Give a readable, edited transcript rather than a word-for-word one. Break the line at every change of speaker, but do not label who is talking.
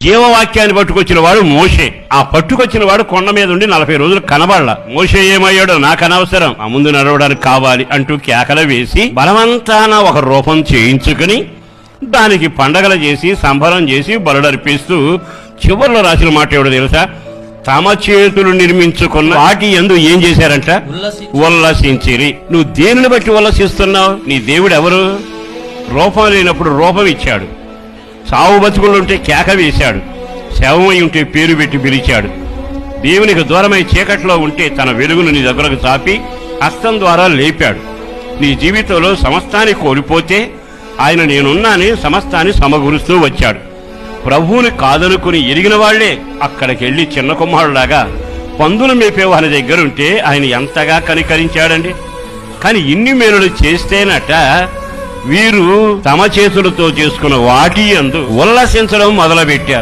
జీవవాక్యాన్ని పట్టుకొచ్చిన వాడు మోషే. ఆ పట్టుకొచ్చిన వాడు కొండ మీద ఉండి 40 రోజులు కనబడలా. మోషే ఏమయ్యాడో నాకు అనవసరం, ఆ ముందు నడవడానికి కావాలి అంటూ కేకలు వేసి బలవంతాన ఒక రూపం చేయించుకుని దానికి పండగలు చేసి సంబరం చేసి బలుడర్పిస్తూ చివర్లో రాసిన మాట ఎవడో తెలుసా? తమ చేతులు నిర్మించుకున్న వాటి యందు ఏం చేశారంట? ఉల్లసించిరి. నువ్వు దేనిని బట్టి ఉల్లసిస్తున్నావు? నీ దేవుడు ఎవరు? రూపం లేనప్పుడు రూపం ఇచ్చాడు, సావు బతుకులుంటే కేక వేశాడు, శవమై ఉంటే పేరు పెట్టి పిలిచాడు, దేవునికి దూరమై చీకట్లో ఉంటే తన వెలుగును నీ దగ్గరకు చాపి హస్తం ద్వారా లేపాడు. నీ జీవితంలో సమస్తాన్ని కోల్పోతే ఆయన నేనున్నాని సమస్తాన్ని సమకూరుస్తూ వచ్చాడు. ప్రభువుని కాదనుకుని ఎరిగిన వాళ్లే అక్కడికెళ్లి చిన్న కుమారులాగా పందులు మేపేవాని దగ్గరుంటే ఆయన ఎంతగా కనికరించాడండి. కాని ఇన్ని మేలులు చేస్తేనట వీరు తమ చేతులతో చేసుకున్న వాటి యందు ఉల్లసించడం మొదలుపెట్టారు.